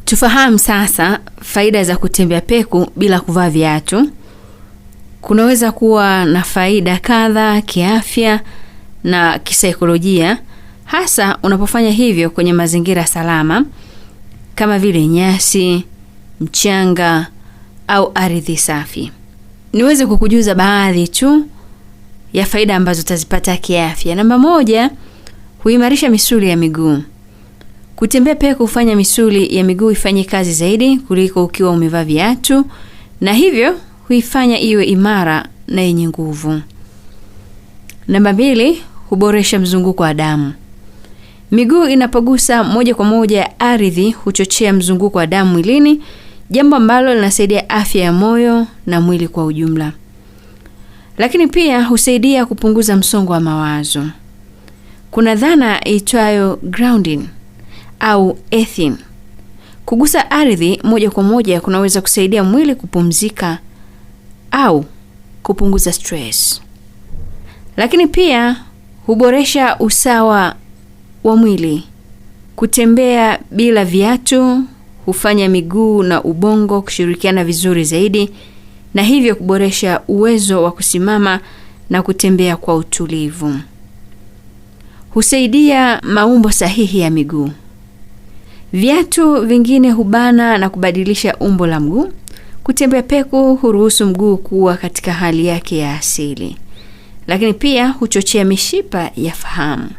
Tufahamu sasa faida za kutembea peku bila kuvaa viatu. Kunaweza kuwa na faida kadha kiafya na kisaikolojia, hasa unapofanya hivyo kwenye mazingira salama kama vile nyasi, mchanga au ardhi safi. Niweze kukujuza baadhi tu ya faida ambazo utazipata kiafya. Namba 1, huimarisha misuli ya miguu. Kutembea peku hufanya misuli ya miguu ifanye kazi zaidi kuliko ukiwa umevaa viatu, na hivyo huifanya iwe imara na yenye nguvu. Namba 2, huboresha mzunguko wa damu. Miguu inapogusa moja kwa moja ardhi huchochea mzunguko wa damu mwilini, jambo ambalo linasaidia afya ya moyo na mwili kwa ujumla. Lakini pia husaidia kupunguza msongo wa mawazo. Kuna dhana iitwayo grounding au earthing. Kugusa ardhi moja kwa moja kunaweza kusaidia mwili kupumzika au kupunguza stress. Lakini pia huboresha usawa wa mwili. Kutembea bila viatu hufanya miguu na ubongo kushirikiana vizuri zaidi, na hivyo kuboresha uwezo wa kusimama na kutembea kwa utulivu. Husaidia maumbo sahihi ya miguu. Viatu vingine hubana na kubadilisha umbo la mguu. Kutembea peku huruhusu mguu kuwa katika hali yake ya asili. Lakini pia huchochea mishipa ya fahamu.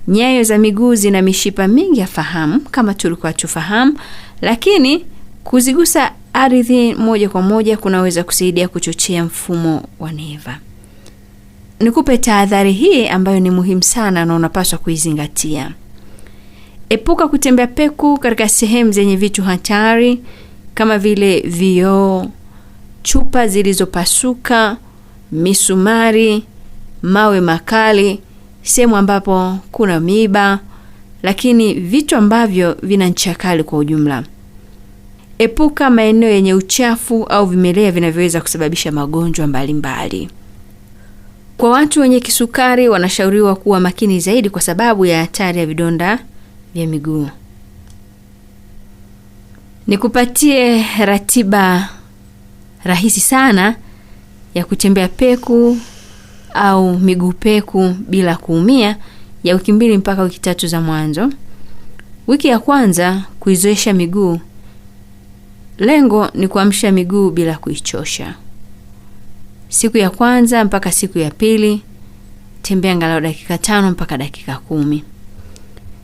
Nyayo za miguu zina mishipa mingi ya fahamu kama tulikuwa tufahamu, lakini kuzigusa ardhi moja kwa moja kunaweza kusaidia kuchochea mfumo wa neva. Nikupe tahadhari hii ambayo ni muhimu sana na unapaswa kuizingatia. Epuka kutembea peku katika sehemu zenye vitu hatari kama vile vioo, chupa zilizopasuka, misumari, mawe makali, sehemu ambapo kuna miiba, lakini vitu ambavyo vina ncha kali kwa ujumla. Epuka maeneo yenye uchafu au vimelea vinavyoweza kusababisha magonjwa mbalimbali. Kwa watu wenye kisukari wanashauriwa kuwa makini zaidi kwa sababu ya hatari ya vidonda vya miguu. Nikupatie ratiba rahisi sana ya kutembea peku au miguu peku bila kuumia ya wiki 2 mpaka wiki 3 za mwanzo. Wiki ya kwanza, kuizoesha miguu. Lengo ni kuamsha miguu bila kuichosha. Siku ya kwanza mpaka siku ya pili, tembea angalau dakika 5 mpaka dakika 10.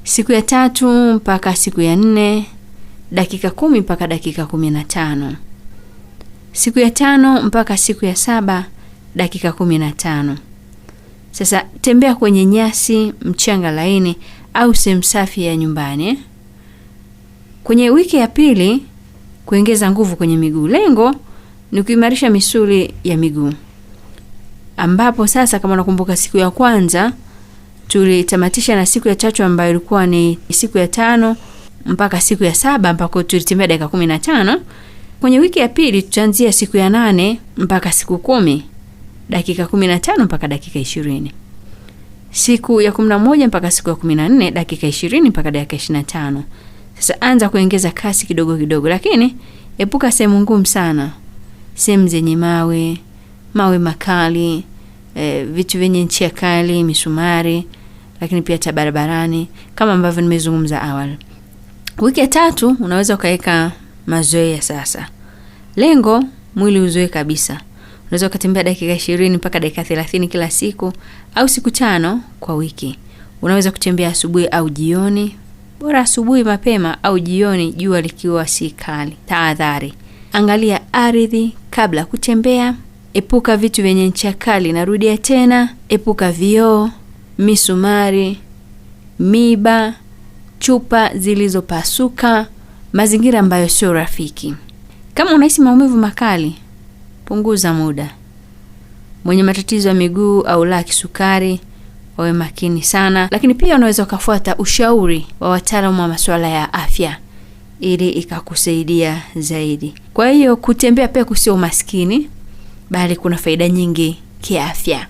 Siku ya 3 mpaka siku ya 4, dakika 10 mpaka dakika 15. Siku ya 5 mpaka siku ya 7, dakika 15. Sasa tembea kwenye nyasi, mchanga laini au sehemu safi ya nyumbani. Kwenye wiki ya pili, kuongeza nguvu kwenye miguu. Lengo ni kuimarisha misuli ya miguu. Ambapo sasa kama unakumbuka siku ya kwanza tulitamatisha na siku ya 3 ambayo ilikuwa ni siku ya 5 mpaka siku ya 7 ambako tulitembea dakika 15. Kwenye wiki ya pili tutaanzia siku ya 8 mpaka siku 10, dakika 15 mpaka dakika 20. Siku ya 11 mpaka siku ya 14, dakika 20 mpaka dakika 25. Sasa anza kuongeza kasi kidogo kidogo, lakini epuka sehemu ngumu sana. Sehemu zenye mawe makali, vitu vyenye ncha kali, misumari, lakini pia barabarani kama ambavyo nimezungumza awali. Wiki ya 3 unaweza ukaweka mazoea sasa. Lengo mwili uzoe kabisa. Unaweza kutembea dakika 20 mpaka dakika 30 kila siku au siku 5 kwa wiki. Unaweza kutembea asubuhi au jioni. Bora asubuhi mapema au jioni jua likiwa si kali. Tahadhari. Angalia ardhi kabla kutembea. Epuka vitu vyenye ncha kali. Narudia tena, epuka vioo, misumari, miba, chupa zilizopasuka, mazingira ambayo sio rafiki. Kama unahisi maumivu makali, punguza muda. Mwenye matatizo ya miguu au la kisukari wawe makini sana, lakini pia unaweza kufuata ushauri wa wataalamu wa masuala ya afya ili ikakusaidia zaidi. Kwa hiyo kutembea peku sio umaskini, bali kuna faida nyingi kiafya.